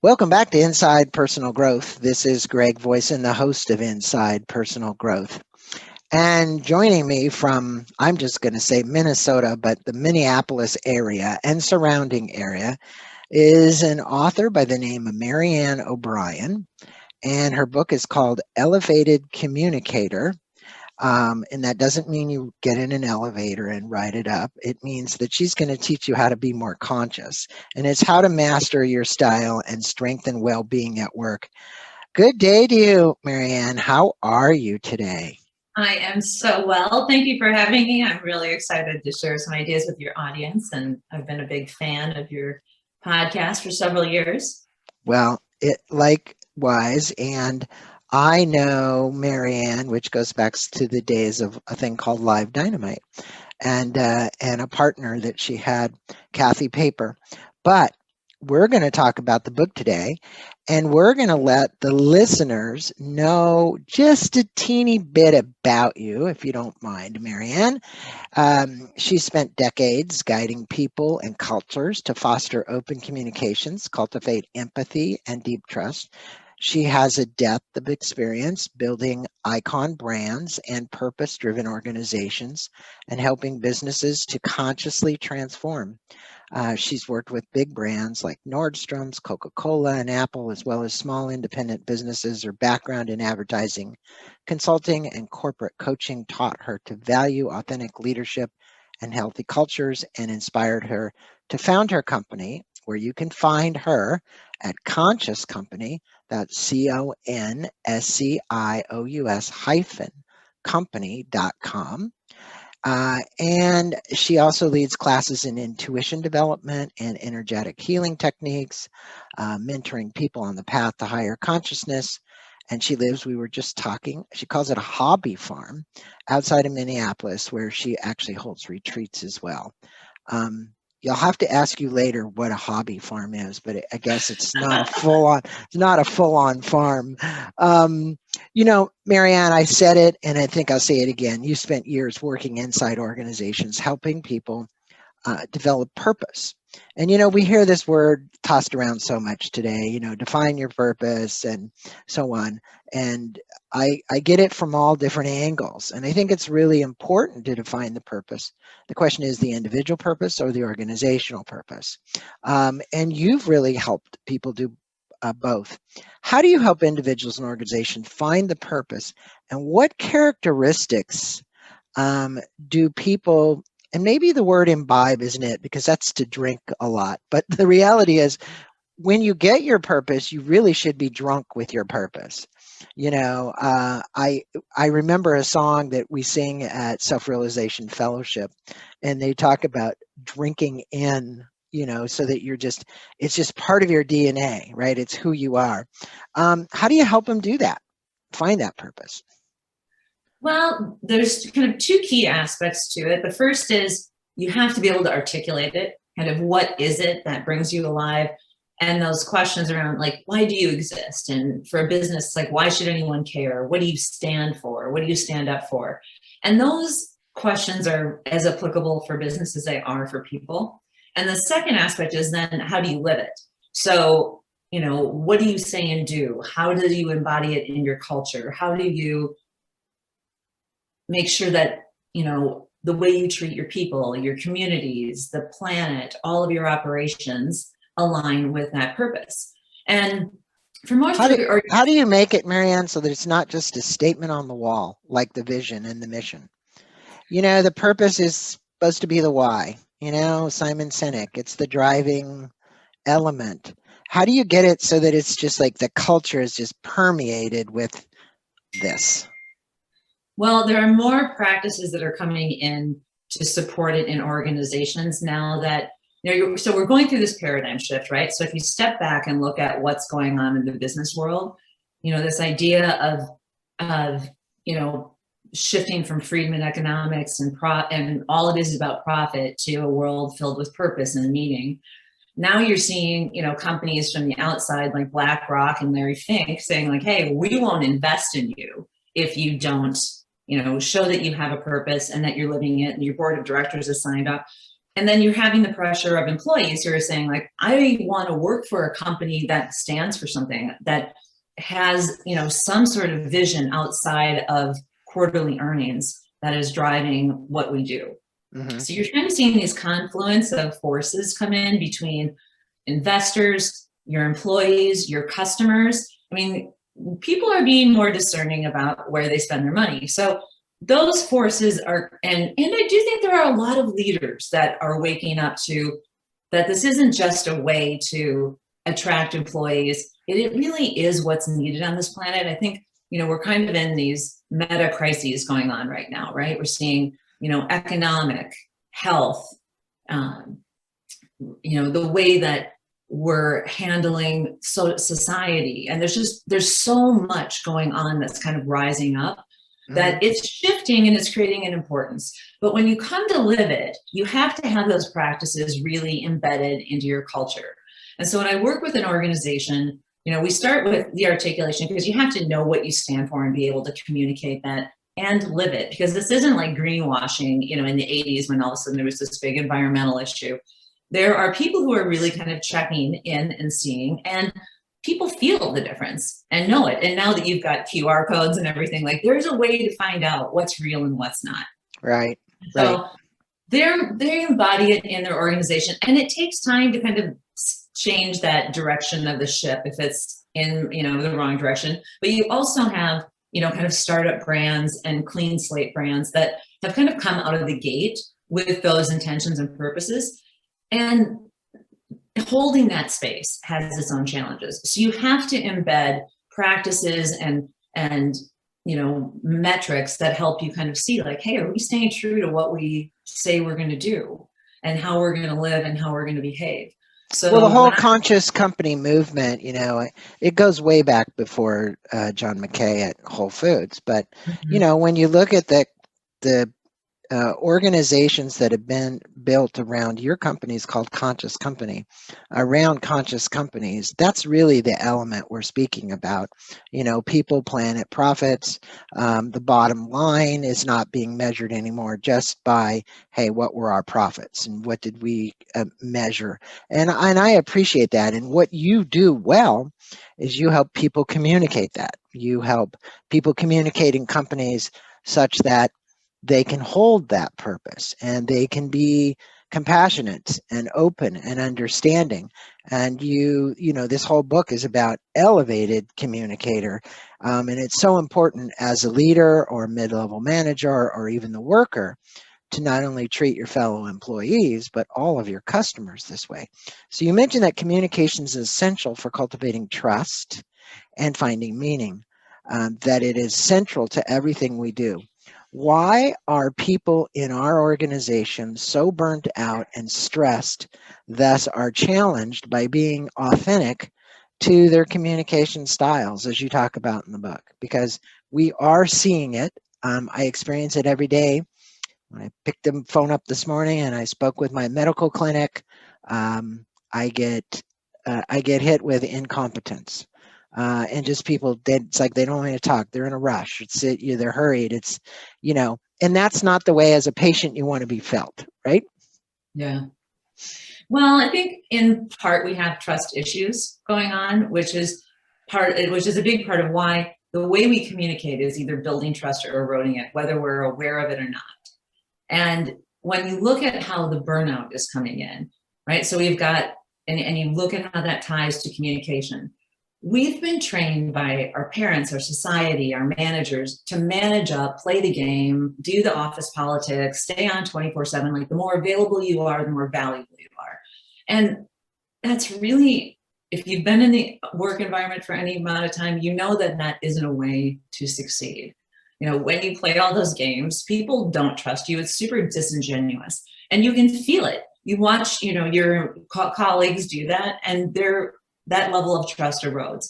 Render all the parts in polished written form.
Welcome back to Inside Personal Growth. This is Greg Voisen, the host of Inside Personal Growth. And joining me from, I'm just going to say Minnesota, but the Minneapolis area and surrounding area is an author by the name of Maryanne O'Brien. And her book is called Elevated Communicator. And that doesn't mean you get in an elevator and write it up. It means that she's going to teach you how to be more conscious. And it's how to master your style and strengthen well-being at work. Good day to you, Maryanne. How are you today? I am so well. Thank you for having me. I'm really excited to share some ideas with your audience. And I've been a big fan of your podcast for several years. Well, likewise. And I know Maryanne, which goes back to the days of a thing called Live Dynamite, and a partner that she had, Kathy Paper. But we're going to talk about the book today, and we're going to let the listeners know just a teeny bit about you, if you don't mind, Maryanne. She spent decades guiding people and cultures to foster open communications, cultivate empathy, and deep trust. She has a depth of experience building icon brands and purpose-driven organizations and helping businesses to consciously transform. She's worked with big brands like Nordstrom's, Coca-Cola, and Apple, as well as small independent businesses. Her background in advertising, consulting, and corporate coaching taught her to value authentic leadership and healthy cultures and inspired her to found her company, where you can find her at Conscious Company. That's CONSCIOUS-company.com. And she also leads classes in intuition development and energetic healing techniques, mentoring people on the path to higher consciousness. And she lives, we were just talking, she calls it a hobby farm outside of Minneapolis, where she actually holds retreats as well. You'll have to ask you later what a hobby farm is, but I guess it's not a full-on farm. Maryanne, I said it, and I think I'll say it again. You spent years working inside organizations, helping people develop purpose. And, we hear this word tossed around so much today, define your purpose and so on. And I get it from all different angles. And I think it's really important to define the purpose. The question is the individual purpose or the organizational purpose. And you've really helped people do both. How do you help individuals and organizations find the purpose? And what characteristics do people, and maybe the word imbibe isn't it, because that's to drink a lot, but the reality is when you get your purpose, you really should be drunk with your purpose. I remember a song that we sing at Self-Realization Fellowship, and they talk about drinking in, so that it's just part of your DNA, right? It's who you are. How do you help them do that? Find that purpose? Well, there's kind of two key aspects to it. The first is you have to be able to articulate it, kind of what is it that brings you alive? And those questions around like, why do you exist? And for a business, like, why should anyone care? What do you stand for? What do you stand up for? And those questions are as applicable for business as they are for people. And the second aspect is then how do you live it? So, what do you say and do? How do you embody it in your culture? How do you make sure that, the way you treat your people, your communities, the planet, all of your operations align with that purpose? And for most how do you make it, Maryanne, so that it's not just a statement on the wall, like the vision and the mission? The purpose is supposed to be the why, Simon Sinek, it's the driving element. How do you get it so that it's just like the culture is just permeated with this? Well, there are more practices that are coming in to support it in organizations now that, so we're going through this paradigm shift, right? So if you step back and look at what's going on in the business world, this idea of shifting from Friedman economics and all it is about profit to a world filled with purpose and meaning. Now you're seeing, companies from the outside like BlackRock and Larry Fink saying like, hey, we won't invest in you if you don't, show that you have a purpose and that you're living it and your board of directors is signed up. And then you're having the pressure of employees who are saying, like, I want to work for a company that stands for something, that has, some sort of vision outside of quarterly earnings that is driving what we do. Mm-hmm. So you're kind of seeing these confluence of forces come in between investors, your employees, your customers. I mean, people are being more discerning about where they spend their money. So those forces are, and I do think there are a lot of leaders that are waking up to that this isn't just a way to attract employees. It really is what's needed on this planet. I think, we're kind of in these meta crises going on right now, right? We're seeing, economic, health, the way that we're handling society. And there's so much going on that's kind of rising up, that it's shifting and it's creating an importance. But when you come to live it, you have to have those practices really embedded into your culture. And so when I work with an organization, we start with the articulation, because you have to know what you stand for and be able to communicate that and live it. Because this isn't like greenwashing, in the 80s when all of a sudden there was this big environmental issue. There are people who are really kind of checking in and seeing, and people feel the difference and know it. And now that you've got QR codes and everything, like, there's a way to find out what's real and what's not. Right. So they embody it in their organization, and it takes time to kind of change that direction of the ship if it's in, the wrong direction. But you also have, kind of startup brands and clean slate brands that have kind of come out of the gate with those intentions and purposes. And holding that space has its own challenges. So you have to embed practices and metrics that help you kind of see, like, hey, are we staying true to what we say we're going to do, and how we're going to live, and how we're going to behave? So, well, the whole conscious company movement, it goes way back before John McKay at Whole Foods. But when you look at the organizations that have been built around, your company is called Conscious Company, around conscious companies, that's really the element we're speaking about. People, planet, profits. The bottom line is not being measured anymore just by, hey, what were our profits and what did we measure? And I appreciate that. And what you do well is you help people communicate that. You help people communicate in companies such that they can hold that purpose, and they can be compassionate and open and understanding. And this whole book is about elevated communicator. And it's so important as a leader or mid-level manager or even the worker to not only treat your fellow employees, but all of your customers this way. So you mentioned that communication is essential for cultivating trust and finding meaning, that it is central to everything we do. Why are people in our organization so burnt out and stressed, thus are challenged by being authentic to their communication styles, as you talk about in the book? Because we are seeing it. I experience it every day. When I picked the phone up this morning and I spoke with my medical clinic, I get hit with incompetence. And just people, it's like they don't want to talk. They're in a rush. They're hurried. And that's not the way as a patient you want to be felt, right? Yeah. Well, I think in part we have trust issues going on, which is a big part of why the way we communicate is either building trust or eroding it, whether we're aware of it or not. And when you look at how the burnout is coming in, right? So we've got, and you look at how that ties to communication. We've been trained by our parents, our society, our managers to manage up, play the game, do the office politics, stay on 24/7. Like, the more available you are, the more valuable you are. And that's really, if you've been in the work environment for any amount of time, you know that that isn't a way to succeed. When you play all those games, people don't trust you. It's super disingenuous, and you can feel it. You watch, your colleagues do that, and that level of trust erodes.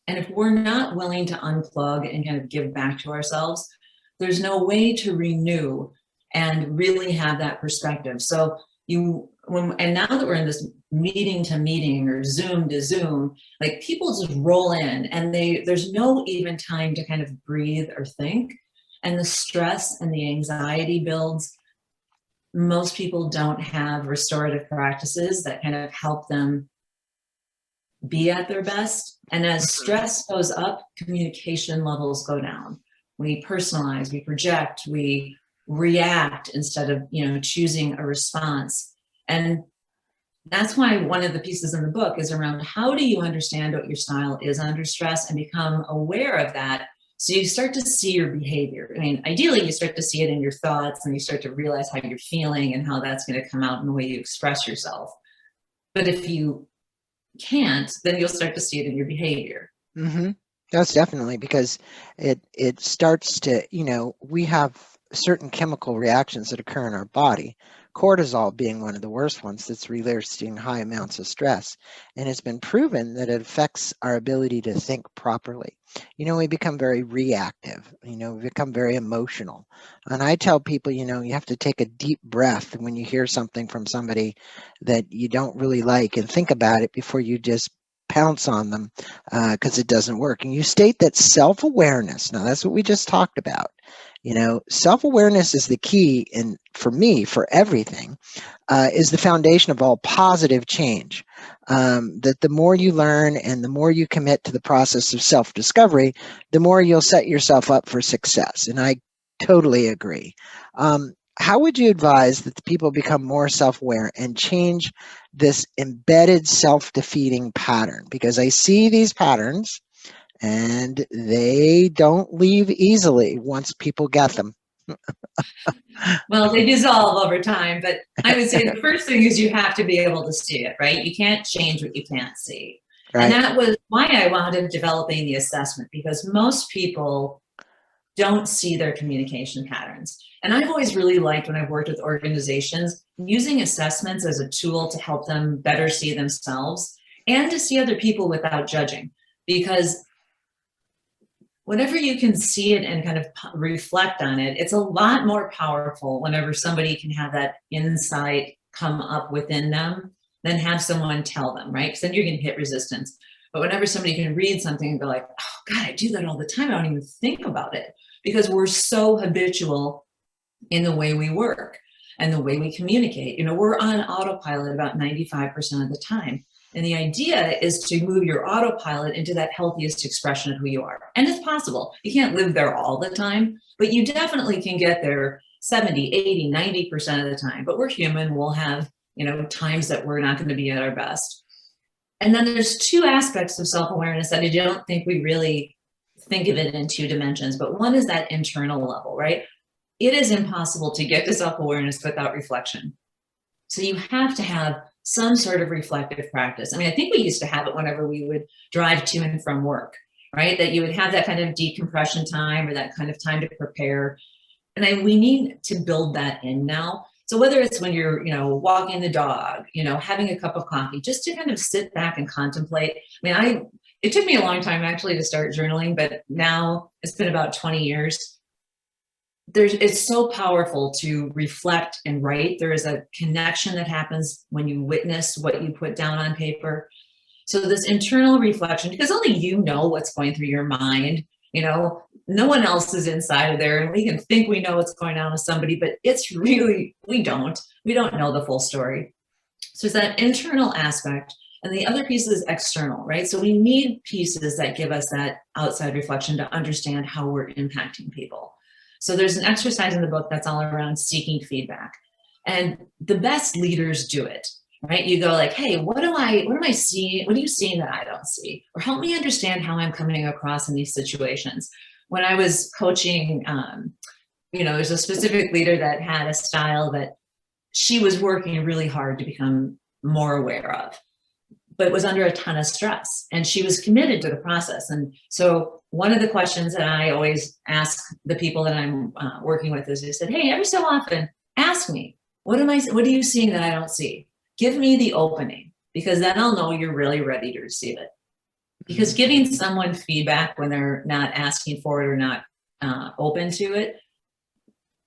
And if we're not willing to unplug and kind of give back to ourselves, there's no way to renew and really have that perspective. So and now that we're in this meeting to meeting or Zoom to Zoom, like, people just roll in and there's no even time to kind of breathe or think. And the stress and the anxiety builds. most people don't have restorative practices that kind of help them be at their best. And as stress goes up, communication levels go down. We personalize, we project, we react instead of, choosing a response. And that's why one of the pieces in the book is around how do you understand what your style is under stress and become aware of that. So you start to see your behavior. I mean, ideally, you start to see it in your thoughts and you start to realize how you're feeling and how that's going to come out in the way you express yourself. But if you can't, then you'll start to see it in your behavior. Mm-hmm. That's definitely because it starts to, we have certain chemical reactions that occur in our body, cortisol being one of the worst ones that's releasing high amounts of stress. And it's been proven that it affects our ability to think properly. We become very reactive, we become very emotional. And I tell people, you have to take a deep breath when you hear something from somebody that you don't really like and think about it before you just pounce on them because it doesn't work. And you state that self-awareness, now that's what we just talked about, self-awareness is the key, and for me, for everything, is the foundation of all positive change. That the more you learn and the more you commit to the process of self-discovery, the more you'll set yourself up for success. And I totally agree. How would you advise that the people become more self-aware and change this embedded self-defeating pattern? Because I see these patterns and they don't leave easily once people get them. Well, they dissolve over time, but I would say the first thing is you have to be able to see it, right? You can't change what you can't see. Right. And that was why I wound up developing the assessment, because most people don't see their communication patterns. And I've always really liked, when I've worked with organizations, using assessments as a tool to help them better see themselves and to see other people without judging. Because whenever you can see it and kind of reflect on it, it's a lot more powerful whenever somebody can have that insight come up within them than have someone tell them, right? Because then you're going to hit resistance. But whenever somebody can read something and go like, oh God, I do that all the time, I don't even think about it, because we're so habitual in the way we work and the way we communicate. We're on autopilot about 95% of the time. And the idea is to move your autopilot into that healthiest expression of who you are. And it's possible. You can't live there all the time, but you definitely can get there 70, 80, 90% of the time. But we're human. We'll have, times that we're not going to be at our best. And then there's two aspects of self-awareness that I don't think we really think of it in two dimensions. But one is that internal level, right? It is impossible to get to self-awareness without reflection. So you have to have some sort of reflective practice. I mean, I think we used to have it whenever we would drive to and from work, right? That you would have that kind of decompression time or that kind of time to prepare. And we need to build that in now. So whether it's when you're, walking the dog, having a cup of coffee, just to kind of sit back and contemplate. I mean, it took me a long time actually to start journaling, but now it's been about 20 years. It's so powerful to reflect and write. There is a connection that happens when you witness what you put down on paper. So this internal reflection, because only you know what's going through your mind, no one else is inside of there, and we can think we know what's going on with somebody, but it's really, we don't know the full story. So it's that internal aspect. And the other piece is external, right? So we need pieces that give us that outside reflection to understand how we're impacting people. So there's an exercise in the book that's all around seeking feedback. And the best leaders do it, right? You go like, hey, what am I seeing? What are you seeing that I don't see? Or help me understand how I'm coming across in these situations. When I was coaching, there's a specific leader that had a style that she was working really hard to become more aware of, but it was under a ton of stress, and she was committed to the process. And so one of the questions that I always ask the people that I'm working with is, I said, hey, every so often, ask me, what are you seeing that I don't see? Give me the opening, because then I'll know you're really ready to receive it. Because giving someone feedback when they're not asking for it or not open to it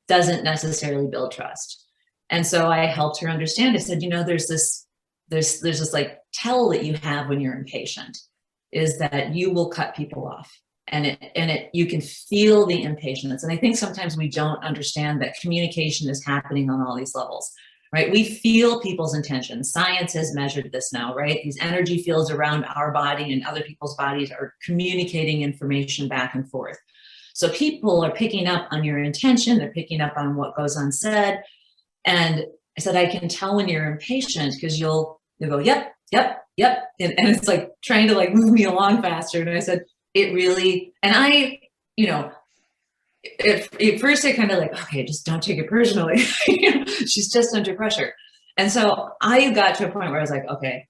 doesn't necessarily build trust. And so I helped her understand. I said, there's this like tell that you have when you're impatient, is that you will cut people off. and you can feel the impatience. And I think sometimes we don't understand that communication is happening on all these levels, right? We feel people's intentions. Science has measured this now, right? These energy fields around our body and other people's bodies are communicating information back and forth. So people are picking up on your intention, they're picking up on what goes unsaid. And I said, I can tell when you're impatient because you'll go, yep, yep, yep. And it's like trying to like move me along faster. And I said, it really, and I, at first I kind of like, okay, just don't take it personally. She's just under pressure. And so I got to a point where I was like, okay,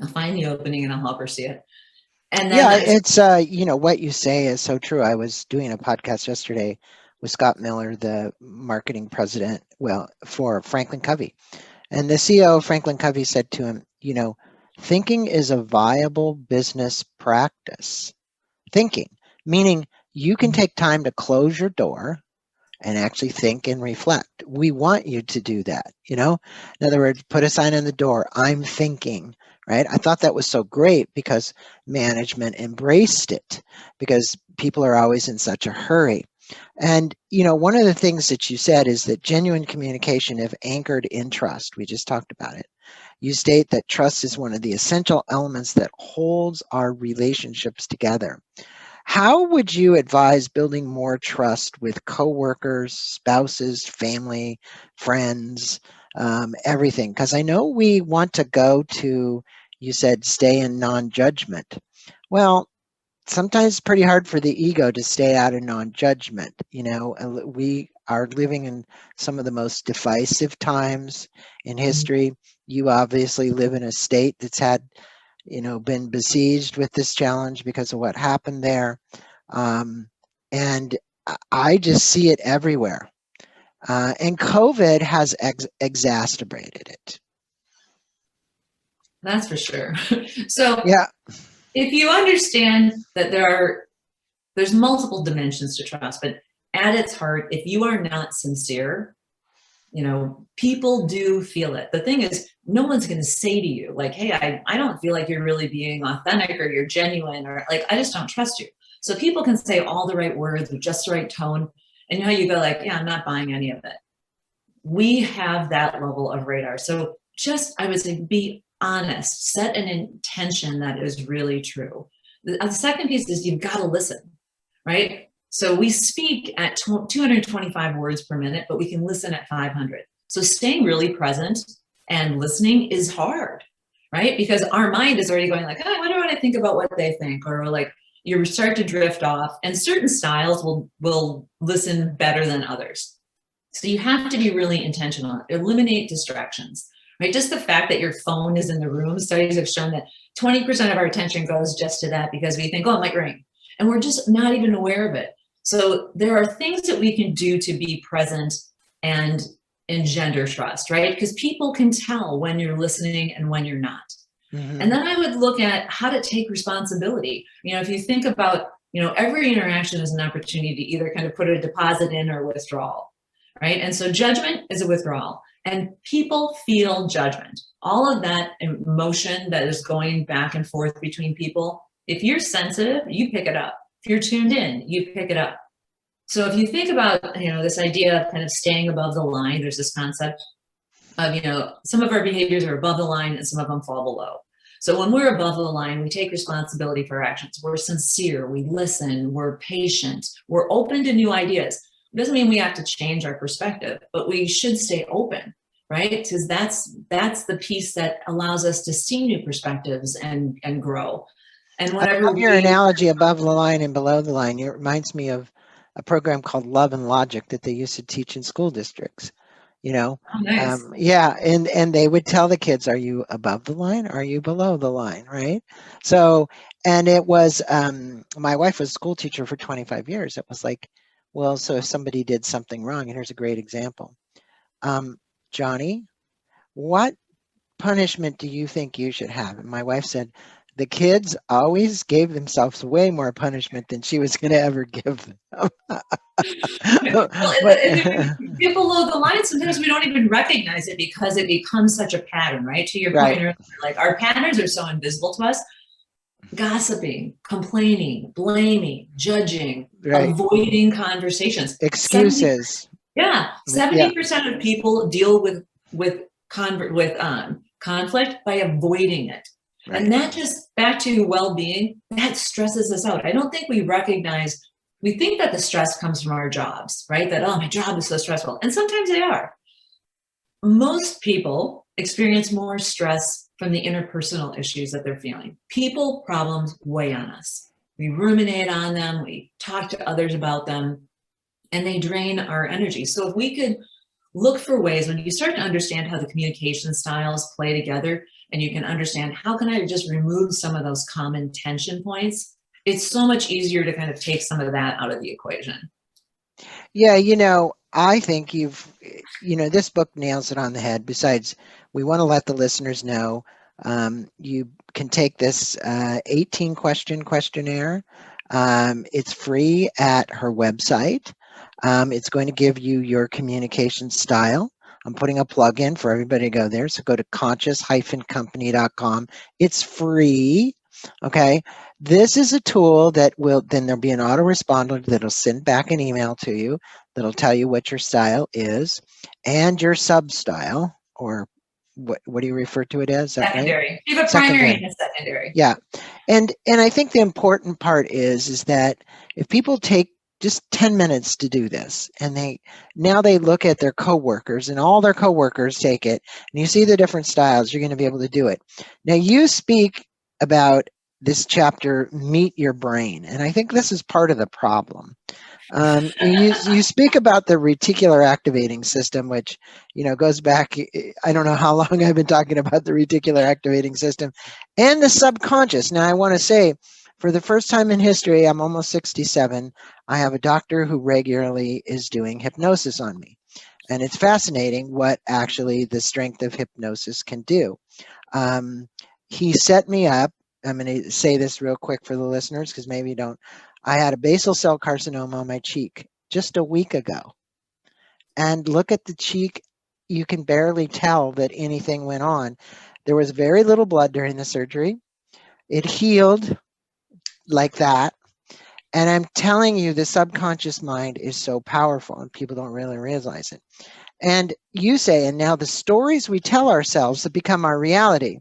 I'll find the opening and I'll help her see it. And then it's, what you say is so true. I was doing a podcast yesterday with Scott Miller, the marketing president, for Franklin Covey. And the CEO of Franklin Covey said to him, thinking is a viable business practice. Thinking, meaning you can take time to close your door and actually think and reflect. We want you to do that, In other words, put a sign on the door, I'm thinking, right? I thought that was so great because management embraced it because people are always in such a hurry. And, one of the things that you said is that genuine communication, if anchored in trust, we just talked about it. You state that trust is one of the essential elements that holds our relationships together. How would you advise building more trust with coworkers, spouses, family, friends, everything? Because I know we want to go to, you said, stay in non-judgment. Well, sometimes it's pretty hard for the ego to stay out of non-judgment. We are living in some of the most divisive times in history. You obviously live in a state that's had, been besieged with this challenge because of what happened there. And I just see it everywhere. And COVID has exacerbated it. That's for sure. So yeah. If you understand that there's multiple dimensions to trust, but at its heart, if you are not sincere, people do feel it. The thing is, no one's going to say to you like, hey, I don't feel like you're really being authentic or you're genuine or like, I just don't trust you. So people can say all the right words with just the right tone. And you go like, yeah, I'm not buying any of it. We have that level of radar. So I would say, be honest, set an intention that is really true. The second piece is you've got to listen, right? So we speak at 225 words per minute, but we can listen at 500. So staying really present and listening is hard, right? Because our mind is already going like, oh, I wonder what I think about what they think, or like you start to drift off, and certain styles will listen better than others. So you have to be really intentional. Eliminate distractions. Right? Just the fact that your phone is in the room, studies have shown that 20% of our attention goes just to that because we think, oh, it might ring. And we're just not even aware of it. So there are things that we can do to be present and engender trust, right? Because people can tell when you're listening and when you're not. Mm-hmm. And then I would look at how to take responsibility. If you think about, every interaction is an opportunity to either kind of put a deposit in or withdrawal, right? And so judgment is a withdrawal. And people feel judgment. All of that emotion that is going back and forth between people, if you're sensitive, you pick it up. If you're tuned in, you pick it up. So if you think about, this idea of kind of staying above the line, there's this concept of, some of our behaviors are above the line and some of them fall below. So when we're above the line, we take responsibility for our actions. We're sincere, we listen, we're patient, we're open to new ideas. It doesn't mean we have to change our perspective, but we should stay open, right? Because that's the piece that allows us to see new perspectives and grow. And whatever your analogy above the line and below the line, it reminds me of a program called Love and Logic that they used to teach in school districts. Oh, nice. And they would tell the kids, are you above the line? Are you below the line? Right. So, and it was, my wife was a school teacher for 25 years. It was like, well, so if somebody did something wrong, and here's a great example. Johnny, what punishment do you think you should have? And my wife said, the kids always gave themselves way more punishment than she was going to ever give them. Well, get below the line, sometimes we don't even recognize it because it becomes such a pattern, right? To your point, like our patterns are so invisible to us. gossiping, complaining, blaming, judging, Right. avoiding conversations. Excuses. Yeah, Yeah. 70% of people deal with conflict by avoiding it. Right. And that just, back to well-being, that stresses us out. I don't think we recognize, we think that the stress comes from our jobs, right? That, oh, my job is so stressful. And sometimes they are. Most people experience more stress from the interpersonal issues that they're feeling. People problems weigh on us. We ruminate on them, we talk to others about them, and they drain our energy. So if we could look for ways, when you start to understand how the communication styles play together, and you can understand how can I just remove some of those common tension points, it's so much easier to kind of take some of that out of the equation. Yeah, I think this book nails it on the head. Besides, we want to let the listeners know you can take this 18-question questionnaire. It's free at her website. It's going to give you your communication style. I'm putting a plug in for everybody to go there. So go to conscious-company.com. It's free. Okay. This is a tool that then there'll be an autoresponder that'll send back an email to you that'll tell you what your style is and your sub-style, or what do you refer to it as? Is that Secondary. right? You have a primary and a secondary. Yeah. And I think the important part is that if people take just 10 minutes to do this, and they look at their coworkers, and all their coworkers take it, and you see the different styles, you're going to be able to do it. Now, you speak about this chapter, Meet Your Brain, and I think this is part of the problem. You speak about the reticular activating system, which goes back. I don't know how long I've been talking about the reticular activating system, and the subconscious. Now, I want to say, for the first time in history, I'm almost 67. I have a doctor who regularly is doing hypnosis on me, and it's fascinating what actually the strength of hypnosis can do. He set me up. I'm going to say this real quick for the listeners because maybe you don't. I had a basal cell carcinoma on my cheek just a week ago. And look at the cheek. You can barely tell that anything went on. There was very little blood during the surgery. It healed like that. And I'm telling you, the subconscious mind is so powerful, and people don't really realize it. And you say, and now the stories we tell ourselves that become our reality.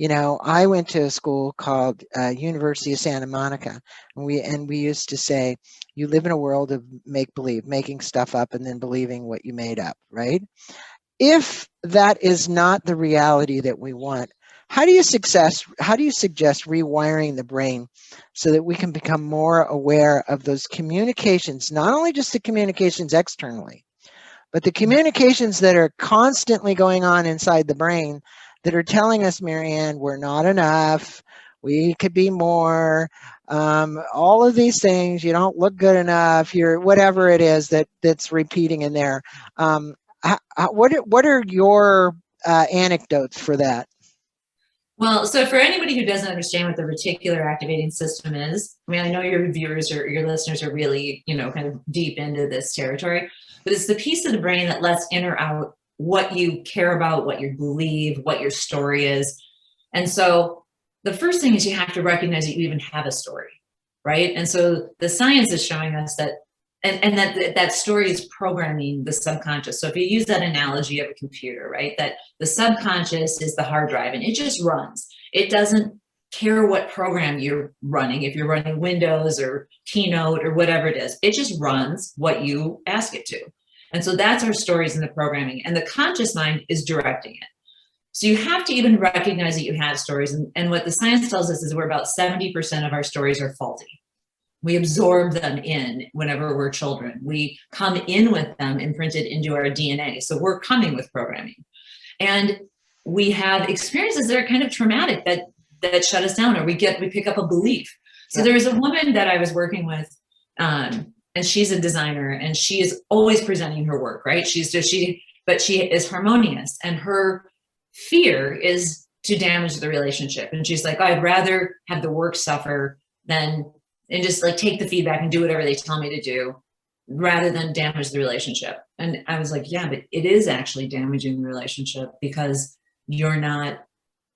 I went to a school called University of Santa Monica, and we used to say, you live in a world of make-believe, making stuff up and then believing what you made up, right? If that is not the reality that we want, how do you suggest rewiring the brain so that we can become more aware of those communications, not only just the communications externally, but the communications that are constantly going on inside the brain that are telling us, Maryanne, we're not enough, we could be more, all of these things, you don't look good enough, you're whatever it is that's repeating in there. What are your anecdotes for that? Well, so for anybody who doesn't understand what the reticular activating system is, I mean, I know your viewers or your listeners are really, kind of deep into this territory, but it's the piece of the brain that lets in or out what you care about, what you believe, what your story is. And so the first thing is you have to recognize that you even have a story, right? And so the science is showing us that and that story is programming the subconscious. So if you use that analogy of a computer, right, that the subconscious is the hard drive and it just runs. It doesn't care what program you're running. If you're running Windows or Keynote or whatever it is, it just runs what you ask it to. And so that's our stories in the programming, and the conscious mind is directing it. So you have to even recognize that you have stories. And what the science tells us is we're about 70% of our stories are faulty. We absorb them in whenever we're children. We come in with them imprinted into our DNA. So we're coming with programming. And we have experiences that are kind of traumatic that shut us down, or we pick up a belief. So there was a woman that I was working with, and she's a designer, and she is always presenting her work, right? But she is harmonious, and her fear is to damage the relationship. And she's like, I'd rather have the work suffer and just like take the feedback and do whatever they tell me to do rather than damage the relationship. And I was like, yeah, but it is actually damaging the relationship because you're not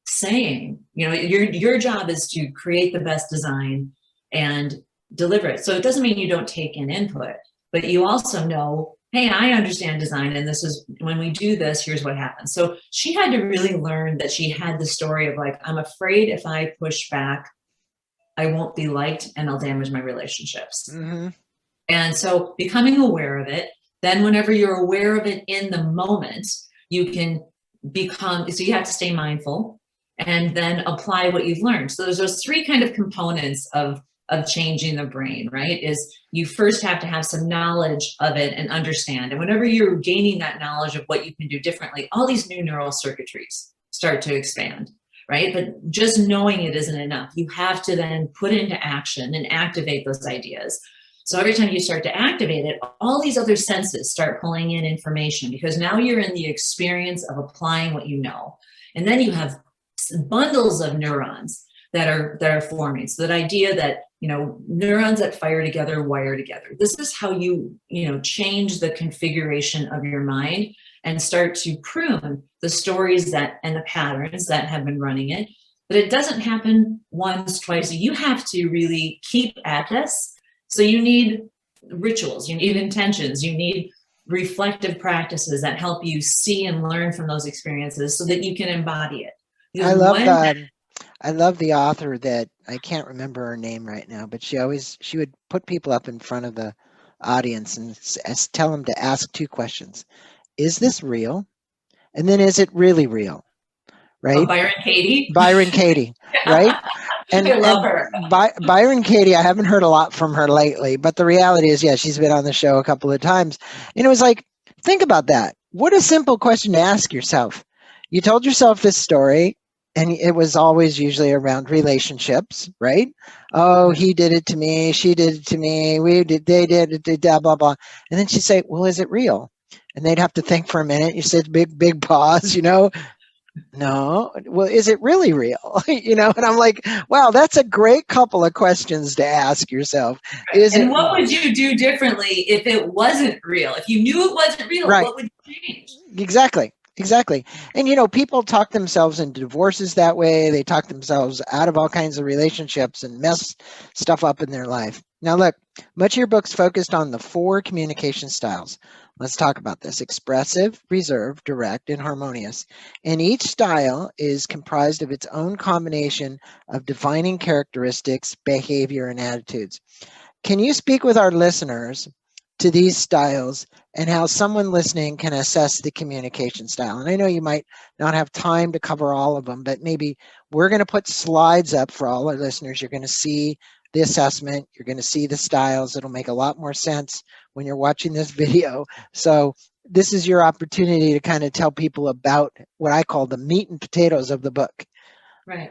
saying, your job is to create the best design and deliver it. So it doesn't mean you don't take in input, but you also know, hey, I understand design, and this is, when we do this, here's what happens. So she had to really learn that she had the story of like, I'm afraid if I push back, I won't be liked and I'll damage my relationships. Mm-hmm. And so becoming aware of it, then whenever you're aware of it in the moment, you can become, so you have to stay mindful and then apply what you've learned. So there's those three kind of components of changing the brain, right? Is you first have to have some knowledge of it and understand. And whenever you're gaining that knowledge of what you can do differently, all these new neural circuitries start to expand, right? But just knowing it isn't enough. You have to then put into action and activate those ideas. So every time you start to activate it, all these other senses start pulling in information, because now you're in the experience of applying what you know. And then you have bundles of neurons that are forming. So that idea that, neurons that fire together wire together. This is how you change the configuration of your mind and start to prune the stories and the patterns that have been running it. But it doesn't happen once, twice. You have to really keep at this. So you need rituals, you need intentions, you need reflective practices that help you see and learn from those experiences so that you can embody it. I love the author that, I can't remember her name right now, but she would put people up in front of the audience and tell them to ask two questions. Is this real? And then, is it really real? Right? Oh, Byron Katie. Byron Katie, right? And I love her. Byron Katie, I haven't heard a lot from her lately, but the reality is, yeah, she's been on the show a couple of times. And it was like, think about that. What a simple question to ask yourself. You told yourself this story, and it was always usually around relationships, right? Oh, he did it to me, she did it to me, they did it, blah, blah, blah. And then she'd say, well, is it real? And they'd have to think for a minute. You said big pause, No, well, is it really real? And I'm like, wow, that's a great couple of questions to ask yourself. What would you do differently if it wasn't real? If you knew it wasn't real, right, what would you change? Exactly. And, people talk themselves into divorces that way. They talk themselves out of all kinds of relationships and mess stuff up in their life. Now, look, much of your book's focused on the 4 communication styles. Let's talk about this: expressive, reserved, direct, and harmonious. And each style is comprised of its own combination of defining characteristics, behavior, and attitudes. Can you speak with our listeners to these styles and how someone listening can assess the communication style? And I know you might not have time to cover all of them, but maybe we're going to put slides up for all our listeners. You're going to see the assessment, you're going to see the styles. It'll make a lot more sense when you're watching this video. So this is your opportunity to kind of tell people about what I call the meat and potatoes of the book. Right.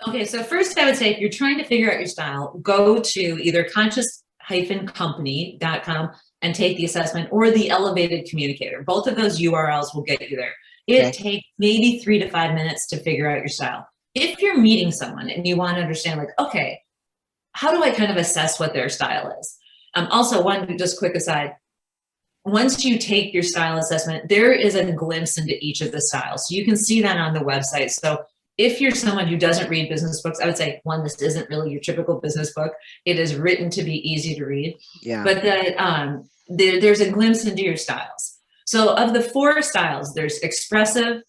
Okay, so first I would say, if you're trying to figure out your style, go to either conscious-company.com and take the assessment, or the Elevated Communicator. Both of those URLs will get you there. It takes maybe 3 to 5 minutes to figure out your style. If you're meeting someone and you want to understand, like, okay, how do I kind of assess what their style is? Also, one just quick aside, once you take your style assessment, there is a glimpse into each of the styles. So you can see that on the website. So if you're someone who doesn't read business books, I would say, one, this isn't really your typical business book. It is written to be easy to read. Yeah. But there's a glimpse into your styles. So of the 4 styles, there's expressive,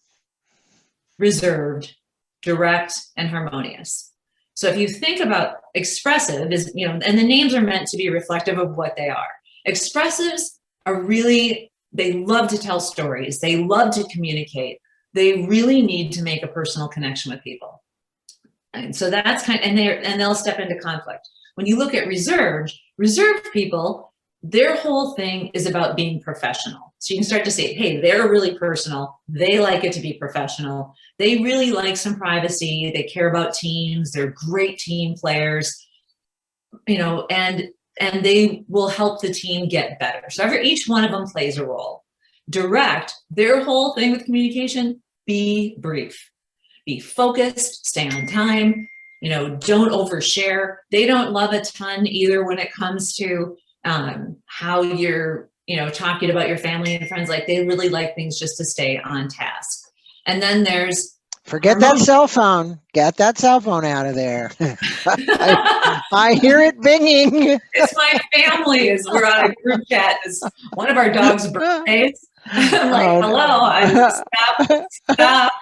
reserved, direct, and harmonious. So if you think about expressive, and the names are meant to be reflective of what they are. Expressives are really, they love to tell stories. They love to communicate. They really need to make a personal connection with people. And so that's and they'll step into conflict. When you look at reserved people, their whole thing is about being professional. So you can start to see, hey, they're really personal. They like it to be professional. They really like some privacy. They care about teams. They're great team players, and they will help the team get better. So each one of them plays a role. Direct, their whole thing with communication, be brief, be focused, stay on time, don't overshare. They don't love a ton either when it comes to how you're, talking about your family and friends. Like, they really like things just to stay on task. And then there's Forget that cell phone. Get that cell phone out of there. I hear it binging. It's my family. As we're on a group chat. It's one of our dog's birthdays. I'm like, hello. Stop.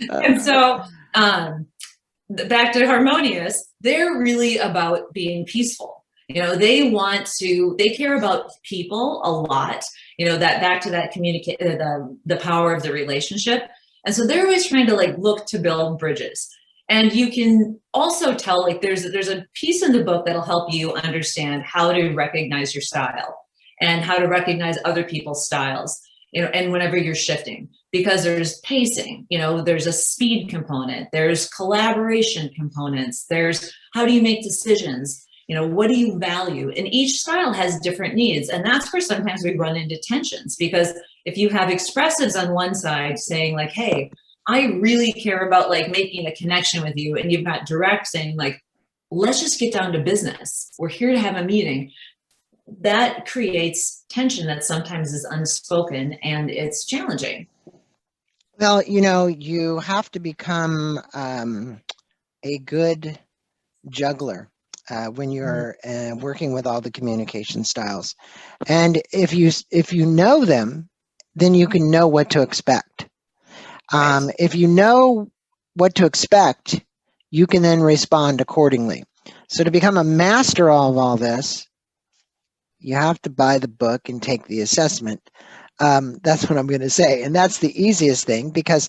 And so, back to Harmonious, they're really about being peaceful. They care about people a lot, that back to that the power of the relationship. And so they're always trying to look to build bridges. And you can also tell, there's a piece in the book that'll help you understand how to recognize your style and how to recognize other people's styles, and whenever you're shifting, because there's pacing, there's a speed component, there's collaboration components, there's how do you make decisions, what do you value? And each style has different needs. And that's where sometimes we run into tensions, because if you have expressives on one side saying hey, I really care about making a connection with you, and you've got direct saying let's just get down to business. We're here to have a meeting. That creates tension that sometimes is unspoken, and it's challenging. Well, you have to become a good juggler when you're working with all the communication styles. And if you know them, then you can know what to expect. Right. If you know what to expect, you can then respond accordingly. So to become a master of all this, you have to buy the book and take the assessment. That's what I'm going to say. And that's the easiest thing, because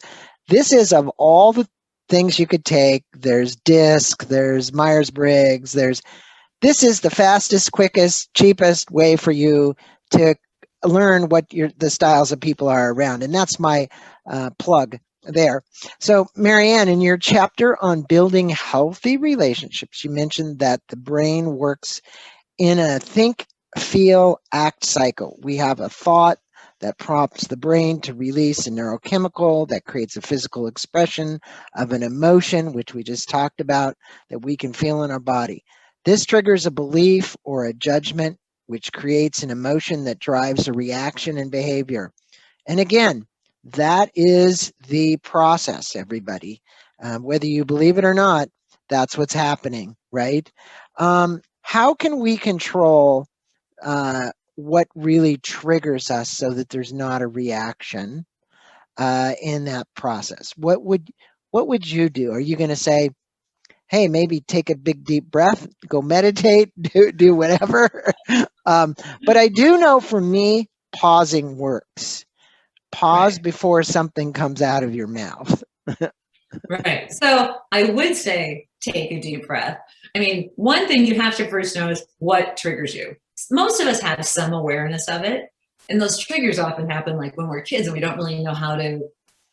this is, of all the things you could take, there's DISC, there's Myers-Briggs, this is the fastest, quickest, cheapest way for you to learn what the styles of people are around. And that's my plug there. So Maryanne, in your chapter on building healthy relationships, you mentioned that the brain works in a think, feel, act cycle. We have a thought that prompts the brain to release a neurochemical that creates a physical expression of an emotion, which we just talked about, that we can feel in our body. This triggers a belief or a judgment, which creates an emotion that drives a reaction and behavior. And again, that is the process, everybody. Whether you believe it or not, that's what's happening, right? How can we control what really triggers us so that there's not a reaction in that process? What would you do? Are you going to say, hey, maybe take a big deep breath, go meditate, do whatever? But I do know, for me, pausing works. Pause before something comes out of your mouth. Right. So I would say take a deep breath. I mean, one thing you have to first know is what triggers you. Most of us have some awareness of it. And those triggers often happen when we're kids and we don't really know how to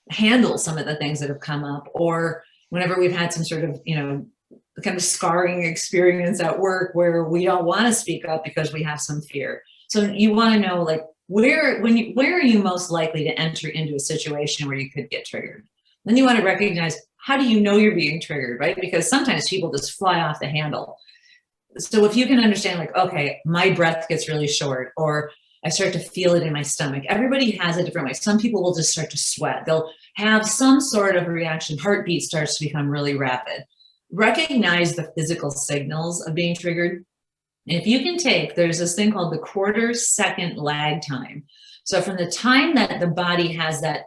handle some of the things that have come up, or whenever we've had some sort of, kind of scarring experience at work where we don't want to speak up because we have some fear. So you want to know where are you most likely to enter into a situation where you could get triggered? Then you want to recognize, how do you know you're being triggered, right? Because sometimes people just fly off the handle. So if you can understand okay, my breath gets really short, or I start to feel it in my stomach. Everybody has a different way. Some people will just start to sweat. They'll have some sort of reaction. Heartbeat starts to become really rapid. Recognize the physical signals of being triggered. And if you can there's this thing called the 1/4 second lag time. So from the time that the body has that,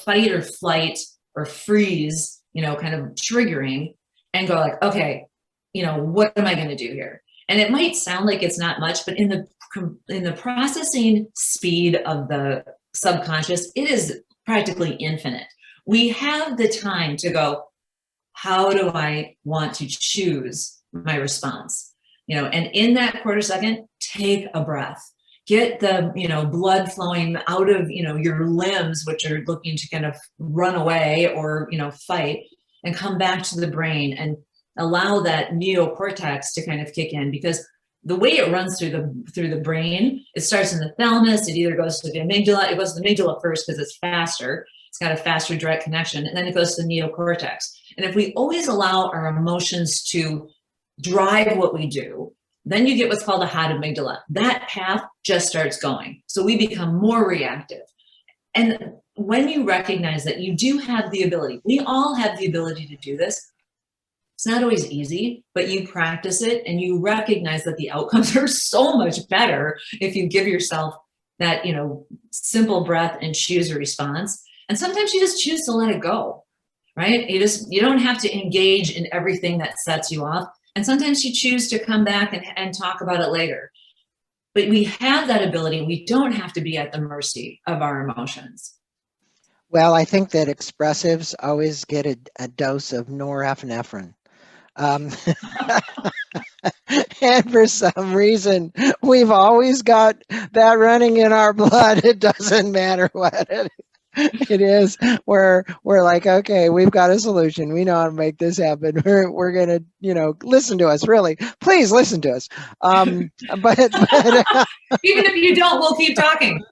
fight or flight or freeze, kind of triggering, and go okay, what am I going to do here? And it might sound like it's not much, but in the processing speed of the subconscious, it is practically infinite. We have the time to go, how do I want to choose my response? And in that 1/4 second, take a breath. Get the, blood flowing out of, your limbs, which are looking to kind of run away or, fight, and come back to the brain and allow that neocortex to kind of kick in, because the way it runs through the brain, it starts in the thalamus, it either goes to the amygdala, it goes to the amygdala first because it's faster, it's got a faster direct connection, and then it goes to the neocortex. And if we always allow our emotions to drive what we do, then you get what's called a hot amygdala. That path just starts going. So we become more reactive. And when you recognize that you do have the ability, we all have the ability to do this. It's not always easy, but you practice it and you recognize that the outcomes are so much better if you give yourself that, simple breath and choose a response. And sometimes you just choose to let it go, right? You don't have to engage in everything that sets you off. And sometimes you choose to come back and talk about it later. But we have that ability. We don't have to be at the mercy of our emotions. Well, I think that expressives always get a dose of norepinephrine. Um, and for some reason, we've always got that running in our blood. It doesn't matter what it is. We're like, okay, we've got a solution. We know how to make this happen. We're gonna, listen to us. Really, please listen to us. But Even if you don't, we'll keep talking.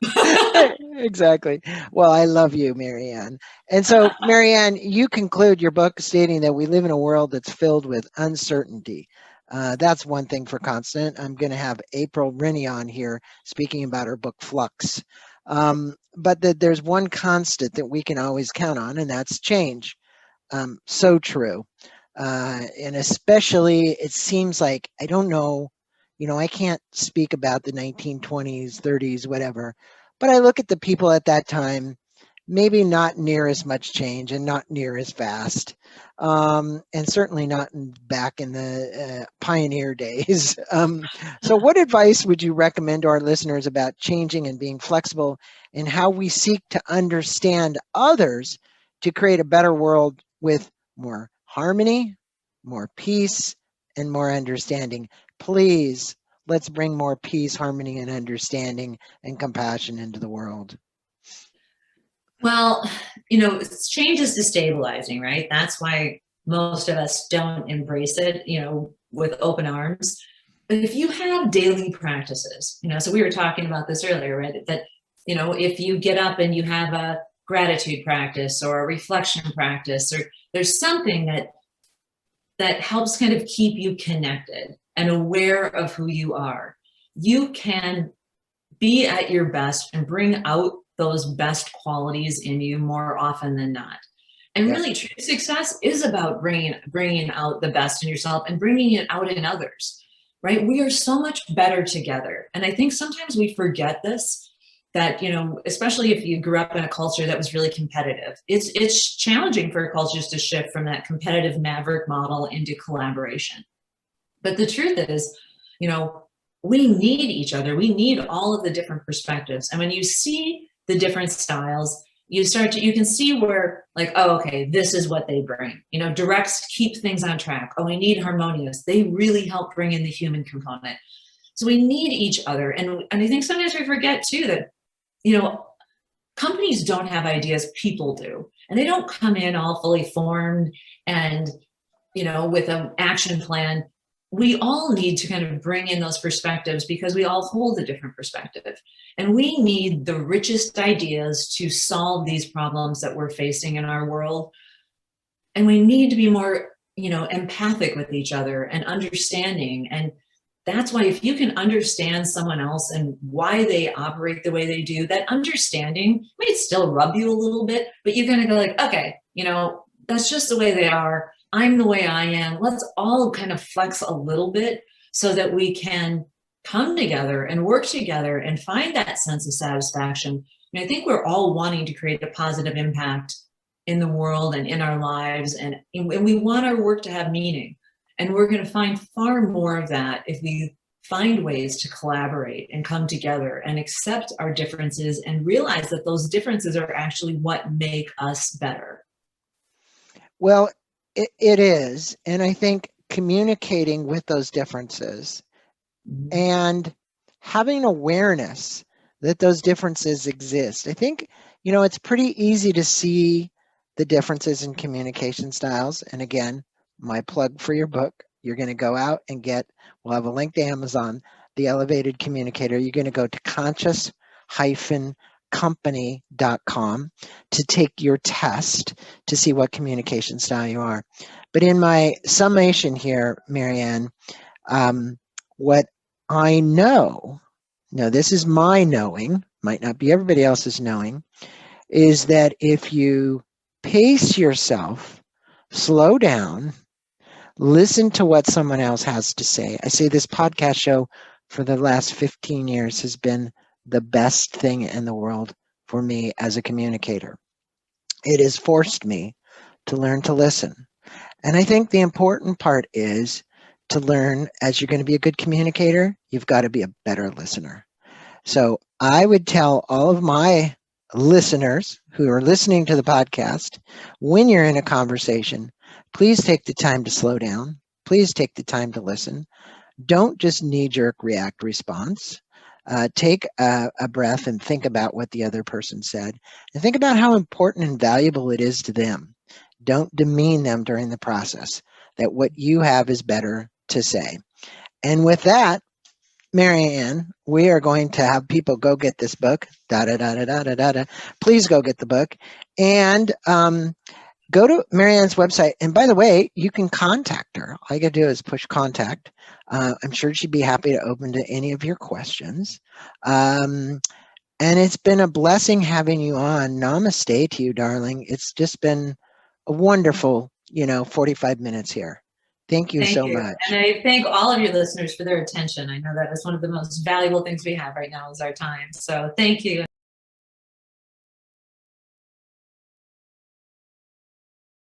Exactly. Well, I love you, Maryanne. And so, Maryanne, you conclude your book stating that we live in a world that's filled with uncertainty. That's one thing for constant. I'm going to have April Rennie on here speaking about her book Flux. But there's one constant that we can always count on, and that's change. So true. And especially, it seems like, I don't know, I can't speak about the 1920s, 30s, whatever, but I look at the people at that time, maybe not near as much change and not near as fast, and certainly not back in the pioneer days. So what advice would you recommend to our listeners about changing and being flexible in how we seek to understand others to create a better world with more harmony, more peace, and more understanding? Please, let's bring more peace, harmony, and understanding and compassion into the world. Well, change is destabilizing, right? That's why most of us don't embrace it, with open arms. But if you have daily practices, so we were talking about this earlier, right? That, if you get up and you have a gratitude practice or a reflection practice, or there's something that helps kind of keep you connected and aware of who you are, you can be at your best and bring out those best qualities in you more often than not. And really, true success is about bringing out the best in yourself and bringing it out in others, right? We are so much better together. And I think sometimes we forget this, that, especially if you grew up in a culture that was really competitive, it's challenging for cultures to shift from that competitive maverick model into collaboration. But the truth is, we need each other. We need all of the different perspectives. And when you see the different styles, you can see where, like, oh, okay, this is what they bring. Directs keep things on track. Oh, we need harmonious. They really help bring in the human component. So we need each other. And I think sometimes we forget too that, companies don't have ideas, people do. And they don't come in all fully formed and, with an action plan. We all need to kind of bring in those perspectives because we all hold a different perspective. And we need the richest ideas to solve these problems that we're facing in our world. And we need to be more, empathic with each other and understanding. And that's why if you can understand someone else and why they operate the way they do, that understanding might still rub you a little bit, but you're going to go like, okay, that's just the way they are. I'm the way I am. Let's all kind of flex a little bit so that we can come together and work together and find that sense of satisfaction. And I think we're all wanting to create a positive impact in the world and in our lives. And we want our work to have meaning. And we're going to find far more of that if we find ways to collaborate and come together and accept our differences and realize that those differences are actually what make us better. Well, it is. And I think communicating with those differences and having awareness that those differences exist. I think, it's pretty easy to see the differences in communication styles. And again, my plug for your book, you're going to go out and we'll have a link to Amazon, The Elevated Communicator. You're going to go to conscious-company.com to take your test to see what communication style you are. But in my summation here, Maryanne, what I know, now this is my knowing, might not be everybody else's knowing, is that if you pace yourself, slow down, listen to what someone else has to say. I say this podcast show for the last 15 years has been the best thing in the world for me as a communicator. It has forced me to learn to listen. And I think the important part is to learn, as you're going to be a good communicator, you've got to be a better listener. So I would tell all of my listeners who are listening to the podcast, when you're in a conversation, please take the time to slow down. Please take the time to listen. Don't just knee-jerk react response. Take a breath and think about what the other person said, and think about how important and valuable it is to them. Don't demean them during the process, that what you have is better to say. And with that, Maryanne, we are going to have people go get this book. Da da da da da da da. Da. Please go get the book, and go to Maryanne's website. And by the way, you can contact her. All you got to do is push contact. I'm sure she'd be happy to open to any of your questions. And it's been a blessing having you on. Namaste to you, darling. It's just been a wonderful, 45 minutes here. Thank you Thank so you. much. And I thank all of your listeners for their attention. I know that is one of the most valuable things we have right now is our time. So thank you.